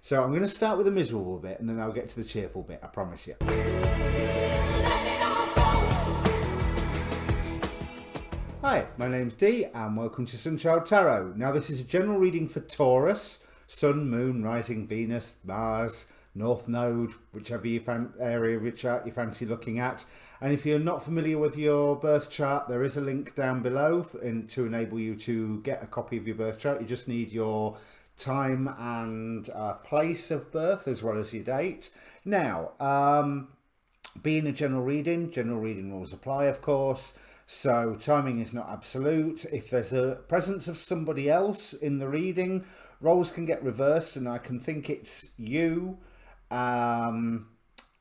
So I'm going to start with the miserable bit and then I'll get to the cheerful bit, I promise you. Hi, my name's Dee and welcome to Sunchild Tarot. Now this is a general reading for Taurus, Sun, Moon, Rising, Venus, Mars, North Node, whichever area of your chart you fancy looking at. And if you're not familiar with your birth chart, there is a link down below to enable you to get a copy of your birth chart. You just need your time and place of birth as well as your date. Now, being a general reading rules apply, of course. So timing is not absolute. If there's a presence of somebody else in the reading, roles can get reversed and I can think it's you and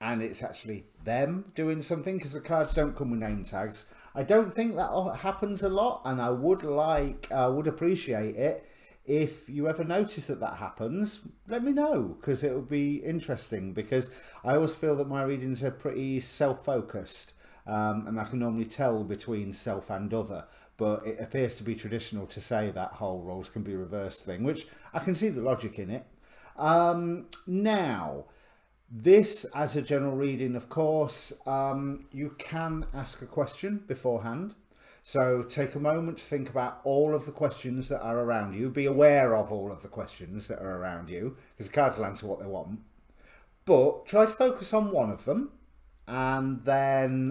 it's actually them doing something because the cards don't come with name tags. I don't think that happens a lot, and I would appreciate it if you ever notice that happens. Let me know, because it would be interesting, because I always feel that my readings are pretty self-focused. And I can normally tell between self and other, but it appears to be traditional to say that whole roles can be reversed thing, which I can see the logic in it. Now, this as a general reading, of course, you can ask a question beforehand. So take a moment to think about all of the questions that are around you. Be aware of all of the questions that are around you, because the cards will answer what they want. But try to focus on one of them. And then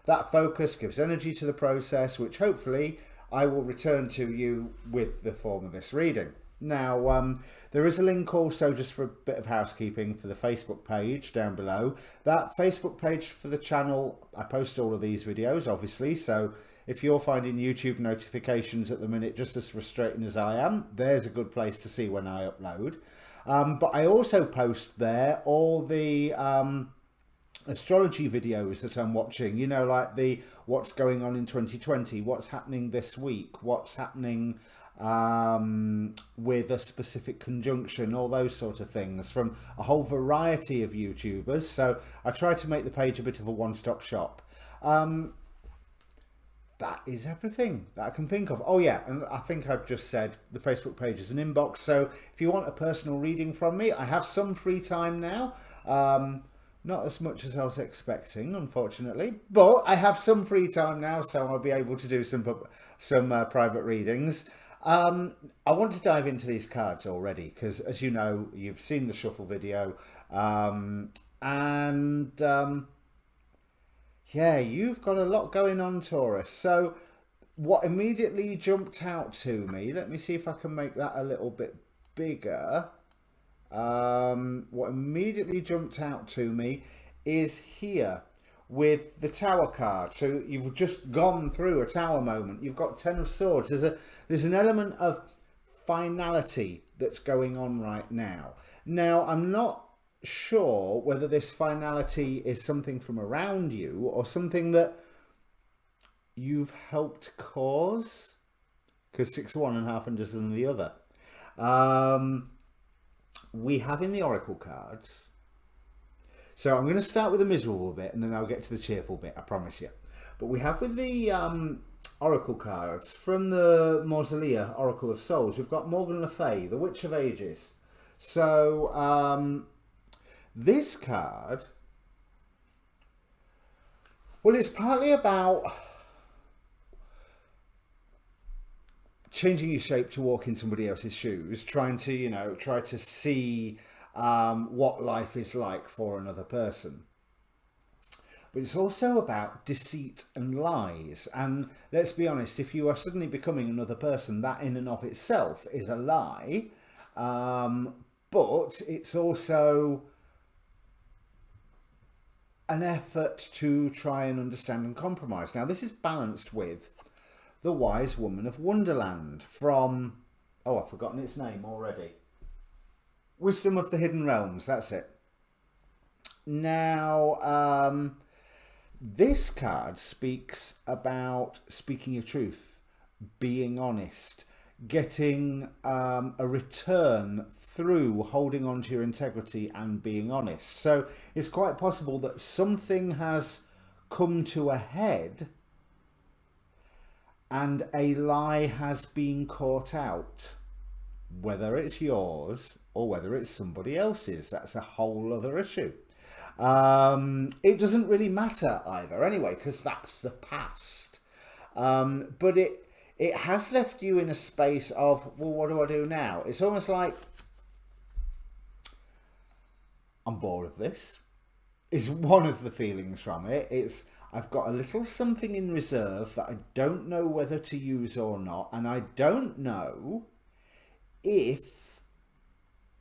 that focus gives energy to the process, which hopefully I will return to you with the form of this reading. Now, there is a link also, just for a bit of housekeeping, for the Facebook page down below. That Facebook page for the channel, I post all of these videos, obviously. So if you're finding YouTube notifications at the minute just as frustrating as I am, there's a good place to see when I upload. But I also post there all the astrology videos that I'm watching, you know, like the what's going on in 2020, what's happening this week, what's happening with a specific conjunction, all those sort of things from a whole variety of YouTubers. So I try to make the page a bit of a one-stop shop. That is everything that I can think of. Oh yeah, and I think I've just said the Facebook page is an inbox, so if you want a personal reading from me, I have some free time now. Not as much as I was expecting, unfortunately, but I have some free time now, so I'll be able to do some private readings. I want to dive into these cards already, because as you know, you've seen the shuffle video, yeah, you've got a lot going on, Taurus. So what immediately jumped out to me, let me see if I can make that a little bit bigger. What immediately jumped out to me is here with the Tower card. So you've just gone through a Tower moment. You've got Ten of Swords. There's an element of finality that's going on right now. Now, I'm not sure whether this finality is something from around you or something that you've helped cause, because 6 of one and half and dozen of the other. We have in the Oracle cards. So I'm going to start with the miserable bit and then I'll get to the cheerful bit, I promise you. But we have with the Oracle cards from the Mausolea Oracle of Souls, we've got Morgan Le Fay, the Witch of Ages. So this card, well, it's partly about changing your shape to walk in somebody else's shoes, trying to see what life is like for another person. But it's also about deceit and lies. And let's be honest, if you are suddenly becoming another person, that in and of itself is a lie. But it's also an effort to try and understand and compromise. Now, this is balanced with the Wise Woman of Wonderland from, oh, I've forgotten its name already. Wisdom of the Hidden Realms, that's it. Now, this card speaks about speaking your truth, being honest, getting a return through holding on to your integrity and being honest. So it's quite possible that something has come to a head and a lie has been caught out, whether it's yours or whether it's somebody else's. That's a whole other issue. It doesn't really matter either anyway, because that's the past. But it has left you in a space of, well, what do I do now? It's almost like, I'm bored of this, is one of the feelings from it. It's, I've got a little something in reserve that I don't know whether to use or not. And I don't know if,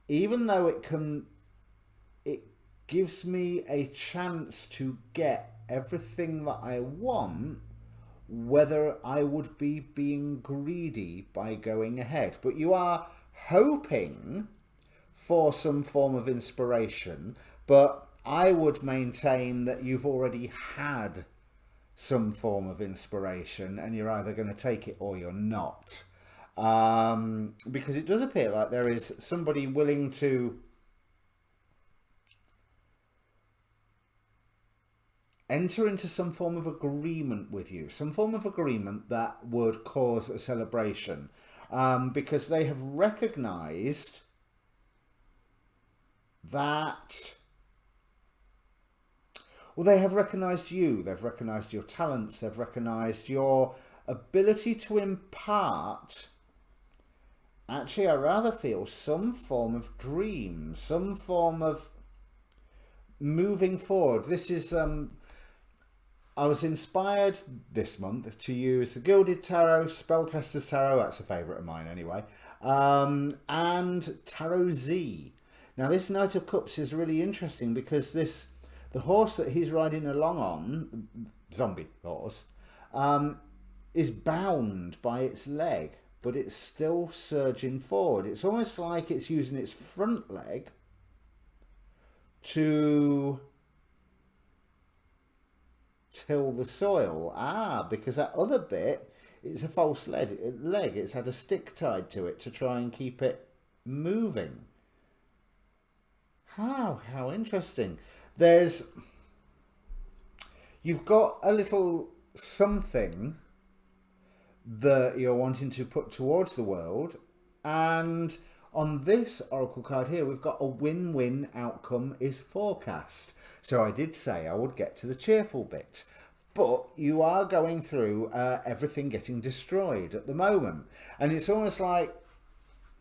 even though it gives me a chance to get everything that I want, whether I would be being greedy by going ahead. But you are hoping for some form of inspiration, but I would maintain that you've already had some form of inspiration and you're either going to take it or you're not. Because it does appear like there is somebody willing to enter into some form of agreement with you, some form of agreement that would cause a celebration, because they have recognized that, well, they have recognized you, they've recognized your talents, they've recognized your ability to impart, actually I rather feel, some form of dream, some form of moving forward. This is I was inspired this month to use the Gilded Tarot, Spellcaster's Tarot, that's a favourite of mine anyway, and Tarot Z. Now this Knight of Cups is really interesting because the horse that he's riding along on, zombie horse, is bound by its leg, but it's still surging forward. It's almost like it's using its front leg to till the soil. Because that other bit, it's a false leg. It's had a stick tied to it to try and keep it moving. How interesting. You've got a little something that you're wanting to put towards the world, and on this oracle card here we've got a win-win outcome is forecast. So I did say I would get to the cheerful bit, but you are going through everything getting destroyed at the moment, and it's almost like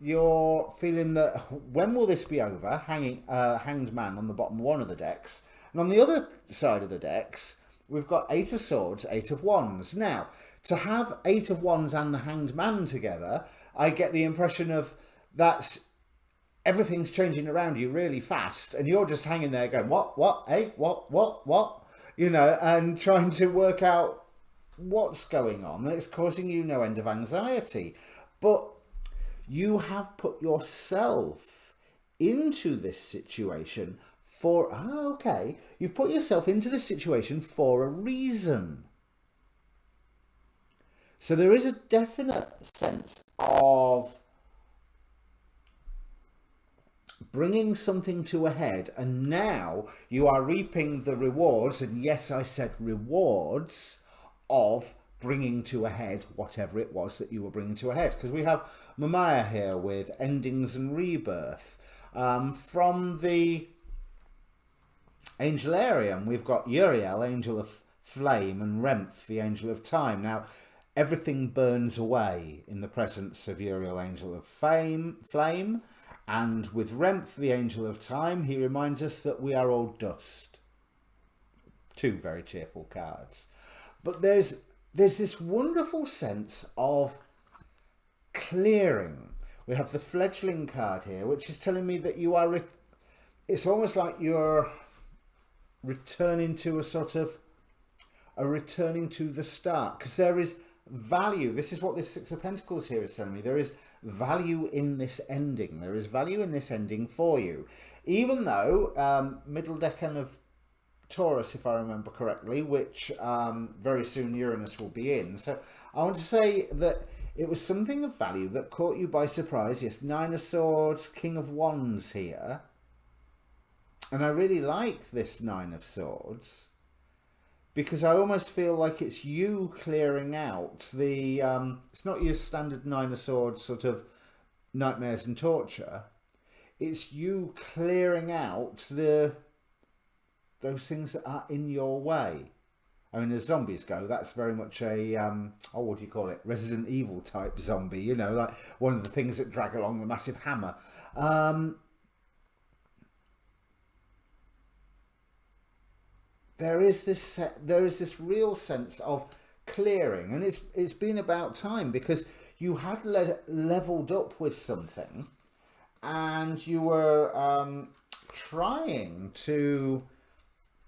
you're feeling that, when will this be over? Hanged man on the bottom one of the decks, and on the other side of the decks we've got 8 of Swords, 8 of Wands. Now, to have 8 of Wands and the Hanged Man together, I get the impression of everything's changing around you really fast, and you're just hanging there going, what, hey, what, you know, and trying to work out what's going on. It's causing you no end of anxiety. But you have put yourself into this situation you've put yourself into this situation for a reason. So there is a definite sense of bringing something to a head, and now you are reaping the rewards, and yes, I said rewards, of bringing to a head whatever it was that you were bringing to a head. Because we have Mamaia here with endings and rebirth. From the Angelarium, we've got Uriel, Angel of Flame, and Remph, the Angel of Time. Now, everything burns away in the presence of Uriel, Angel of Flame, and with Remph, the Angel of Time, he reminds us that we are all dust. 2 very cheerful cards. But there's this wonderful sense of clearing. We have the Fledgling card here, which is telling me that you are... It's almost like you're returning to returning to the start, because there is value. This is what this 6 of Pentacles here is telling me. There is value in this ending. There is value in this ending for you, even though middle decan of Taurus, if I remember correctly, which very soon Uranus will be in. So I want to say that it was something of value that caught you by surprise. Yes, 9 of Swords, King of Wands here. And I really like this 9 of Swords, because I almost feel like it's you clearing out the... it's not your standard 9 of Swords sort of nightmares and torture. It's you clearing out those things that are in your way. I mean, as zombies go, that's very much a, what do you call it? Resident Evil type zombie, you know, like one of the things that drag along the massive hammer. There is this real sense of clearing, and it's been about time, because you had leveled up with something, and you were trying to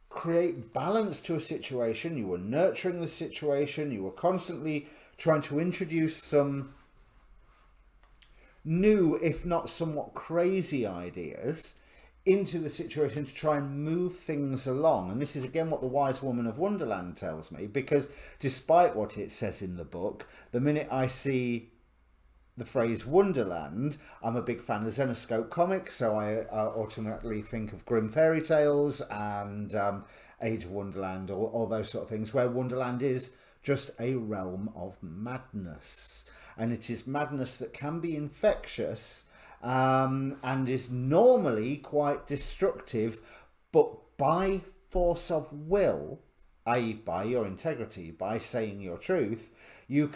create balance to a situation. You were nurturing the situation. You were constantly trying to introduce some new, if not somewhat crazy ideas into the situation to try and move things along. And this is again what the wise woman of Wonderland tells me, because despite what it says in the book, the minute I see the phrase Wonderland, I'm a big fan of Zenoscope comics, so I automatically think of Grimm fairy tales and Age of Wonderland, or all those sort of things, where Wonderland is just a realm of madness. And it is madness that can be infectious, and is normally quite destructive, but by force of will, i.e. by your integrity, by saying your truth, you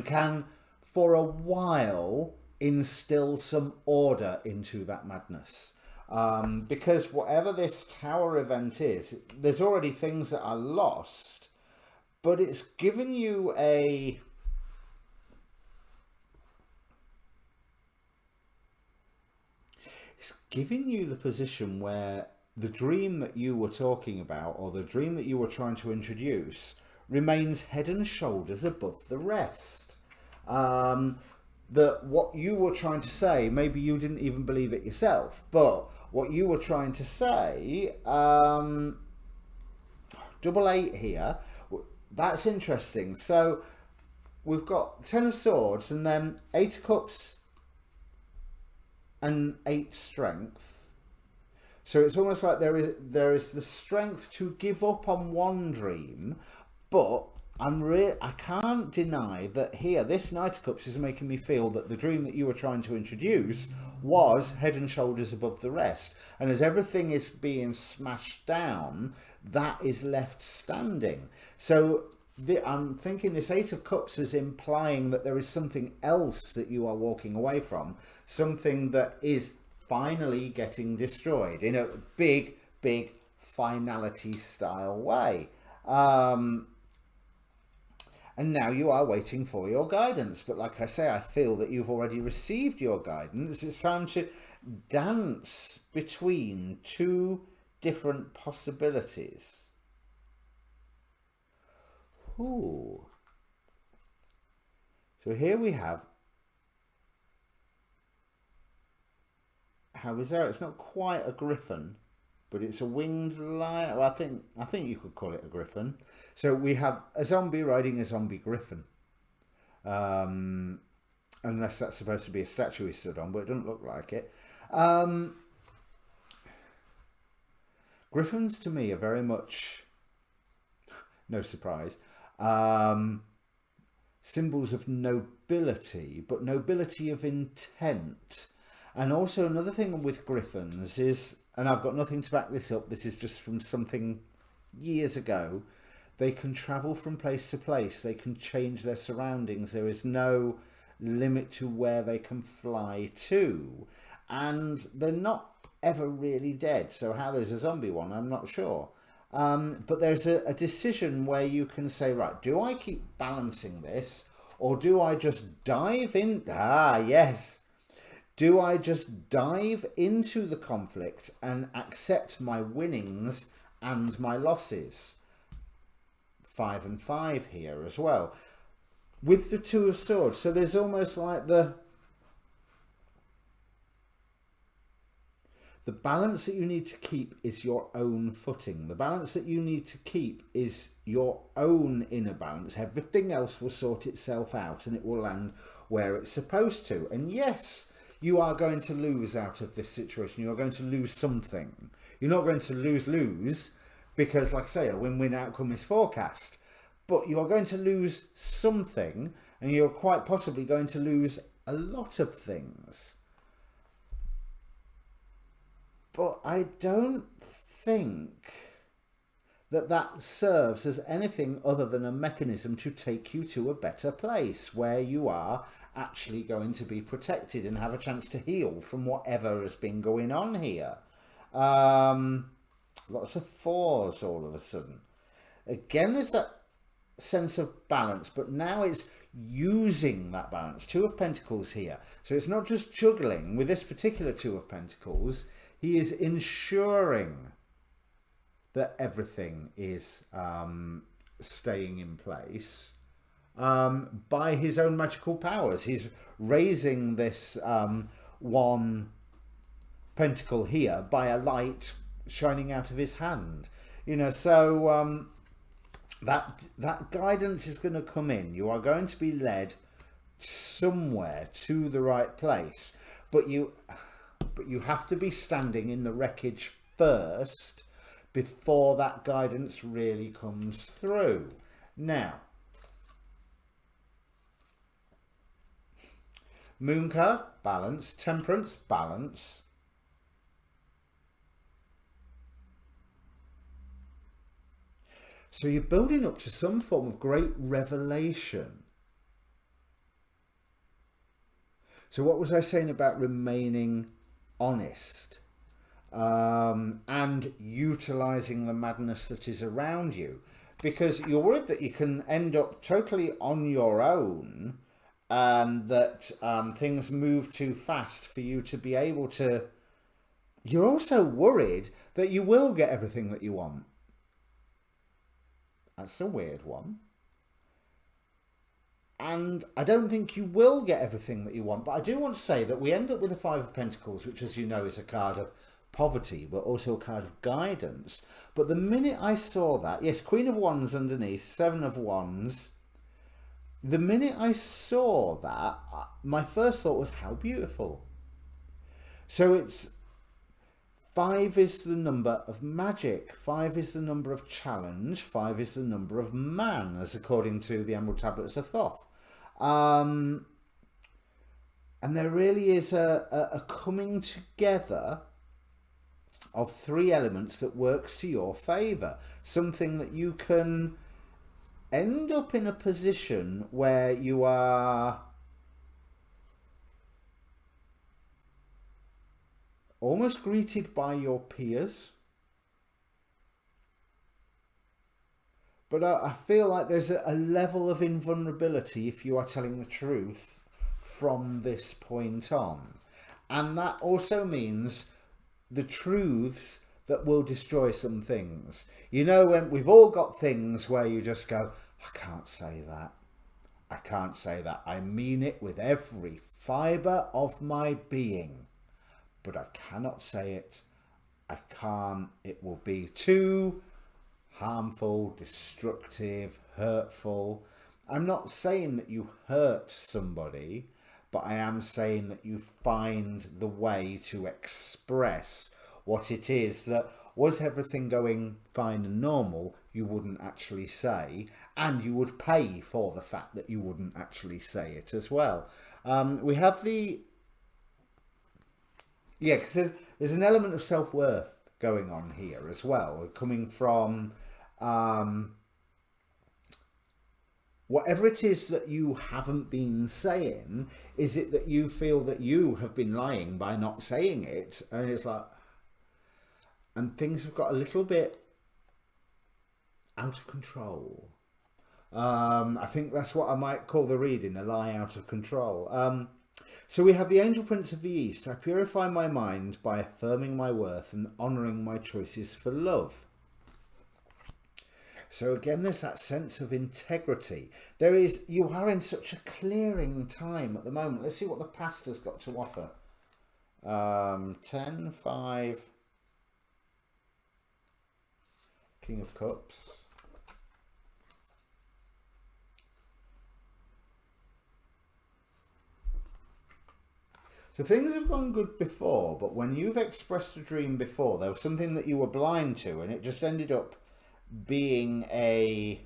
can for a while instill some order into that madness. Because whatever this tower event is, there's already things that are lost, but it's given you the position where the dream that you were talking about, or the dream that you were trying to introduce, remains head and shoulders above the rest. That what you were trying to say, maybe you didn't even believe it yourself, but what you were trying to say, 888 here, that's interesting. So we've got 10 of Swords, and then 8 of Cups and 8 strength. So it's almost like there is the strength to give up on one dream, but I can't deny that here, this Knight of Cups is making me feel that the dream that you were trying to introduce was head and shoulders above the rest. And as everything is being smashed down, that is left standing. So I'm thinking this 8 of Cups is implying that there is something else that you are walking away from, something that is finally getting destroyed in a big finality style way. And now you are waiting for your guidance. But like I say, I feel that you've already received your guidance. It's time to dance between two different possibilities. Ooh. So here we have, how is there? It's not quite a griffin, but it's a winged lion. Well, I think you could call it a griffin. So we have a zombie riding a zombie griffin. Unless that's supposed to be a statue he stood on, but it doesn't look like it. Griffins to me are very much, no surprise, symbols of nobility, but nobility of intent. And also another thing with griffins is, and I've got nothing to back this up, this is just from something years ago, they can travel from place to place, they can change their surroundings, there is no limit to where they can fly to, and they're not ever really dead. So how there's a zombie one, I'm not sure. But there's a decision where you can say, right, do I keep balancing this, or do I just dive in? Yes. Do I just dive into the conflict and accept my winnings and my losses? 5 and 5 here as well. With the 2 of Swords, so there's almost like the balance that you need to keep is your own footing. The balance that you need to keep is your own inner balance. Everything else will sort itself out and it will land where it's supposed to. And yes, you are going to lose out of this situation. You are going to lose something. You're not going to lose because, like I say, a win-win outcome is forecast. But you are going to lose something, and you're quite possibly going to lose a lot of things. But I don't think that serves as anything other than a mechanism to take you to a better place where you are actually going to be protected and have a chance to heal from whatever has been going on here. Lots of fours all of a sudden. Again, there's that sense of balance, but now it's using that balance. Two of Pentacles here. So it's not just juggling. With this particular Two of Pentacles, he is ensuring that everything is staying in place by his own magical powers. He's raising this one pentacle here by a light shining out of his hand. You know, so that guidance is going to come in. You are going to be led somewhere to the right place, but you have to be standing in the wreckage first before that guidance really comes through. Now, Moon card, balance. Temperance, balance. So you're building up to some form of great revelation. So what was I saying about remaining honest and utilising the madness that is around you? Because you're worried that you can end up totally on your own, that things move too fast for you to be able to... You're also worried that you will get everything that you want. That's a weird one. And I don't think you will get everything that you want. But I do want to say that we end up with the Five of Pentacles, which, as you know, is a card of poverty, but also a card of guidance. But the minute I saw that, yes, Queen of Wands underneath, Seven of Wands. The minute I saw that, my first thought was, how beautiful. So it's... 5 is the number of magic, 5 is the number of challenge, 5 is the number of man, as according to the Emerald Tablets of Thoth. And there really is a coming together of 3 elements that works to your favour. Something that you can end up in a position where you are almost greeted by your peers. But I feel like there's a level of invulnerability if you are telling the truth from this point on. And that also means the truths that will destroy some things. You know, when we've all got things where you just go, I can't say that. I can't say that. I mean it with every fibre of my being. But I cannot say it. I can't. It will be too harmful, destructive, hurtful. I'm not saying that you hurt somebody, but I am saying that you find the way to express what it is that was everything going fine and normal, you wouldn't actually say, and you would pay for the fact that you wouldn't actually say it as well. We have the... Yeah, because there's an element of self-worth going on here as well, coming from whatever it is that you haven't been saying. Is it that you feel that you have been lying by not saying it? And it's like, and things have got a little bit out of control. I think that's what I might call the reading, a lie out of control. So we have the Angel Prince of the East. I purify my mind by affirming my worth and honouring my choices for love. So again, there's that sense of integrity. You are in such a clearing time at the moment. Let's see what the past has got to offer. 10, 5, King of Cups. So things have gone good before, but when you've expressed a dream before, there was something that you were blind to, and it just ended up being a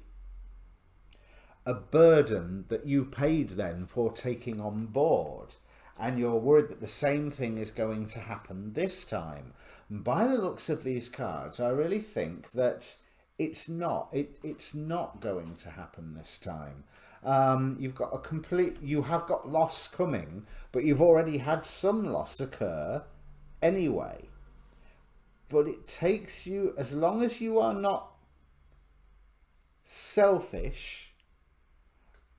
burden that you paid then for taking on board. and you're worried that the same thing is going to happen this time. And by the looks of these cards, I really think that it's not. It's not going to happen this time. You have got loss coming, but you've already had some loss occur anyway. But it takes you, as long as you are not selfish,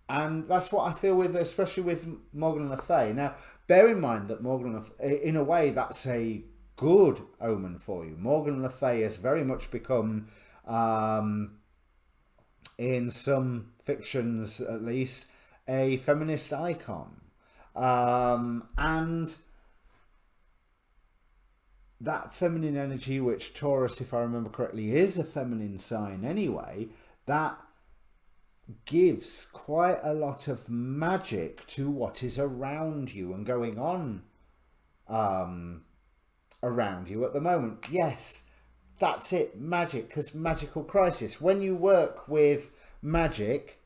and that's what I feel with, especially with Morgan Le Fay. Now, bear in mind that Morgan Le Fay, in a way, that's a good omen for you. Morgan Le Fay has very much become, in some fictions at least, a feminist icon. And that feminine energy, which Taurus, if I remember correctly, is a feminine sign anyway, that gives quite a lot of magic to what is around you and going on around you at the moment. Yes, that's it, magic, because magical crisis. When you work with magic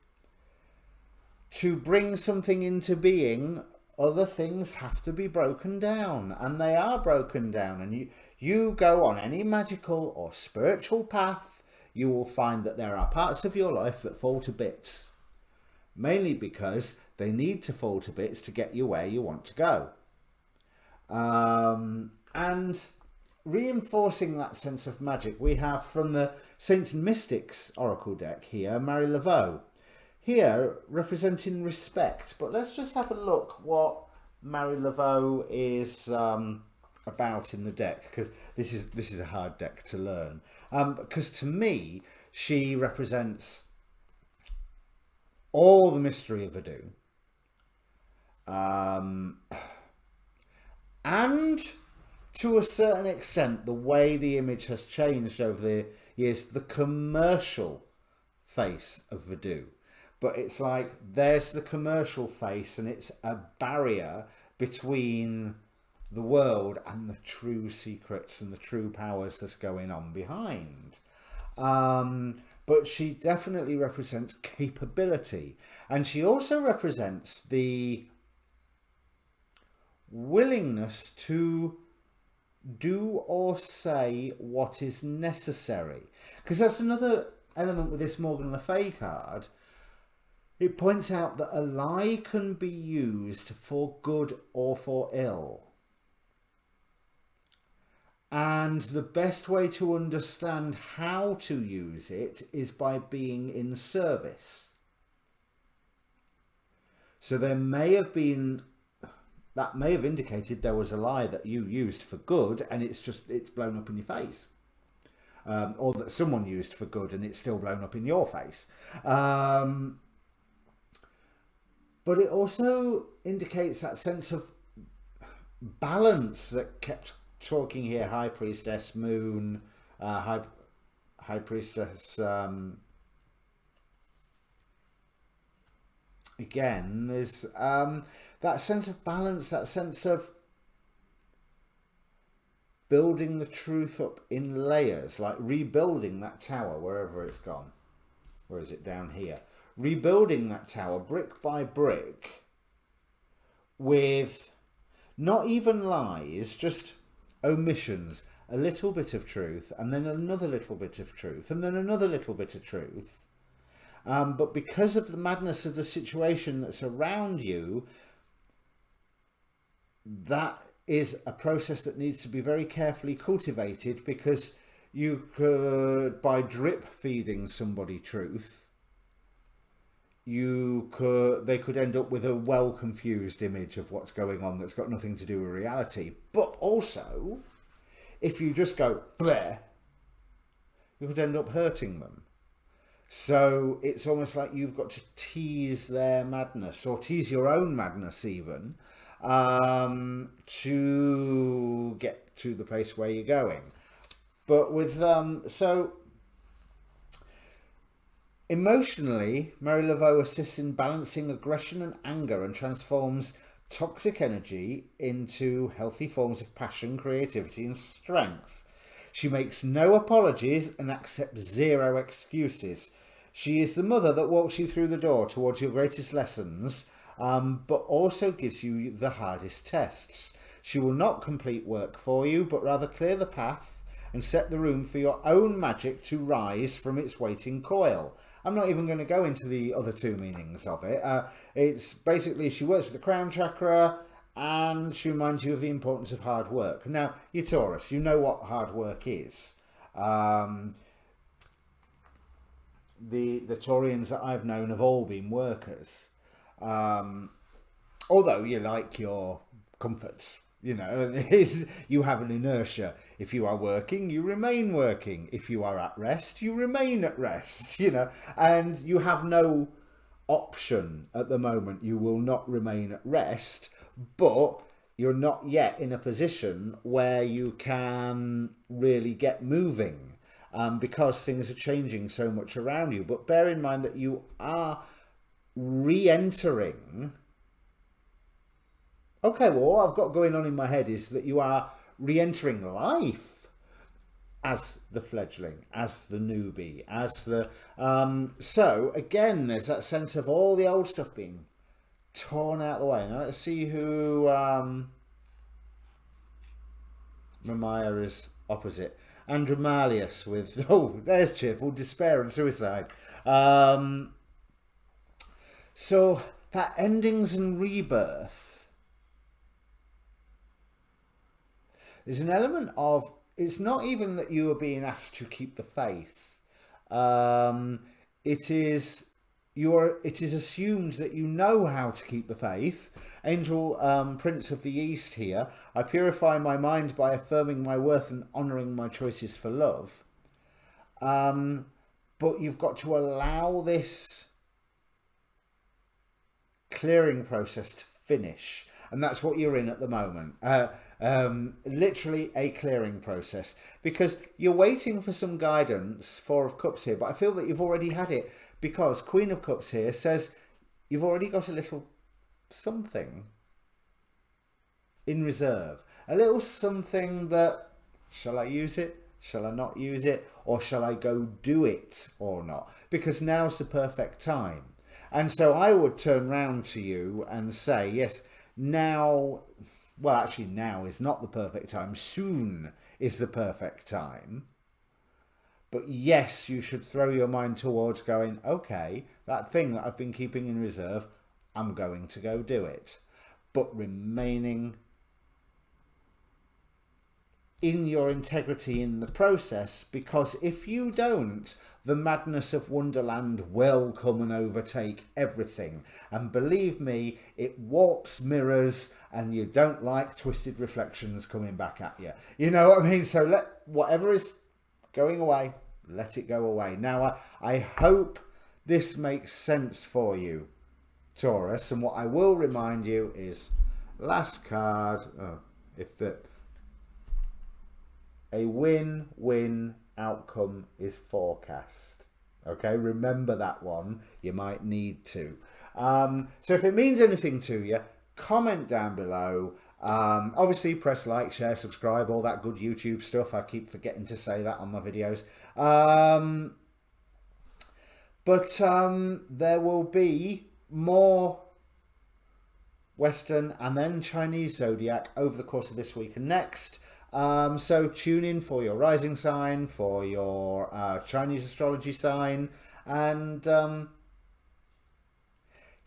to bring something into being, other things have to be broken down, and they are broken down. And you go on any magical or spiritual path, you will find that there are parts of your life that fall to bits, mainly because they need to fall to bits to get you where you want to go. And reinforcing that sense of magic, we have from the Saints and Mystics Oracle deck here, Marie Laveau. Here, representing respect. But let's just have a look what Marie Laveau is about in the deck, because this is a hard deck to learn. Because to me, she represents all the mystery of Voodoo. And to a certain extent, the way the image has changed over the years, the commercial face of Voodoo. But it's like, there's the commercial face, and it's a barrier between the world and the true secrets and the true powers that's going on behind. But she definitely represents capability. And she also represents the willingness to do or say what is necessary. Because that's another element with this Morgan Le Fay card. It points out that a lie can be used for good or for ill. And the best way to understand how to use it is by being in service. So there may have been, that may have indicated there was a lie that you used for good, and it's blown up in your face. Or that someone used for good and it's still blown up in your face. But it also indicates that sense of balance that kept talking here. High Priestess, Moon, High Priestess. Again, there's that sense of balance, that sense of building the truth up in layers, like rebuilding that tower wherever it's gone. Where is it? Down here. Rebuilding that tower brick by brick with not even lies, just omissions, a little bit of truth, and then another little bit of truth, and then another little bit of truth. But because of the madness of the situation that's around you, that is a process that needs to be very carefully cultivated, because you could, by drip feeding somebody truth, they could end up with a well confused image of what's going on that's got nothing to do with reality. But also, if you just go bleh, you could end up hurting them. So it's almost like you've got to tease their madness, or tease your own madness even, to get to the place where you're going. But with so emotionally, Marie Laveau assists in balancing aggression and anger, and transforms toxic energy into healthy forms of passion, creativity and strength. She makes no apologies and accepts zero excuses. She is the mother that walks you through the door towards your greatest lessons, but also gives you the hardest tests. She will not complete work for you, but rather clear the path and set the room for your own magic to rise from its waiting coil. I'm not even going to go into the other two meanings of it. It's basically she works with the crown chakra and she reminds you of the importance of hard work. Now, you're Taurus, you know what hard work is. The Taurians that I've known have all been workers. Although you like your comforts. You know, you have an inertia. If you are working, you remain working. If you are at rest, you remain at rest, you know, and you have no option at the moment. You will not remain at rest, but you're not yet in a position where you can really get moving because things are changing so much around you. But bear in mind that you are re-entering. Okay, well, what I've got going on in my head is that you are re-entering life as the fledgling, as the newbie, as the... so, again, there's that sense of all the old stuff being torn out of the way. Now, let's see who Mamiya is opposite. Andromalius with... Oh, there's cheerful despair and suicide. So, that endings and rebirth... There's an element of, it's not even that you are being asked to keep the faith. It is assumed that you know how to keep the faith. Angel Prince of the East here. I purify my mind by affirming my worth and honouring my choices for love. But you've got to allow this clearing process to finish. And that's what you're in at the moment. Literally a clearing process. Because you're waiting for some guidance, Four of Cups here. But I feel that you've already had it. Because Queen of Cups here says you've already got a little something in reserve. A little something that, shall I use it? Shall I not use it? Or shall I go do it or not? Because now's the perfect time. And so I would turn round to you and say, yes, now, well, actually now is not the perfect time. Soon is the perfect time. But yes, you should throw your mind towards going, okay, that thing that I've been keeping in reserve, I'm going to go do it. But remaining in your integrity in the process, because if you don't, the madness of Wonderland will come and overtake everything. And believe me, it warps mirrors and you don't like twisted reflections coming back at you. You know what I mean? So let whatever is going away, let it go away. Now, I hope this makes sense for you, Taurus. And what I will remind you is last card, a win-win outcome is forecast. Okay, remember that one. You might need to. So if it means anything to you, comment down below. Obviously, press like, share, subscribe, all that good YouTube stuff. I keep forgetting to say that on my videos. But there will be more Western and then Chinese zodiac over the course of this week and next. So tune in for your rising sign, for your Chinese astrology sign, and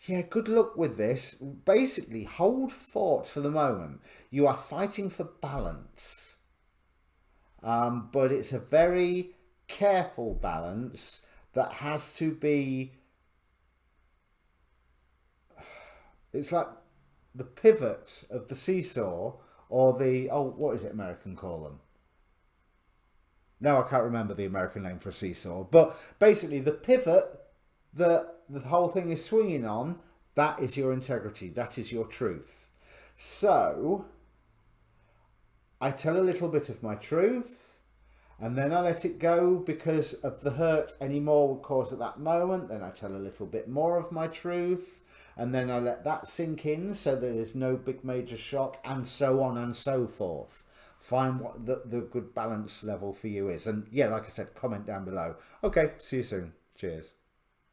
yeah, good luck with this. Basically, hold fort for the moment. You are fighting for balance, but it's a very careful balance that has to be, it's like the pivot of the seesaw. Or the, what is it American call them? No, I can't remember the American name for a seesaw. But basically the pivot that the whole thing is swinging on, that is your integrity. That is your truth. So I tell a little bit of my truth and then I let it go because of the hurt any more would cause at that moment. Then I tell a little bit more of my truth. And then I let that sink in so that there's no big major shock, and so on and so forth. Find what the good balance level for you is. And yeah, like I said, comment down below. Okay, see you soon. Cheers.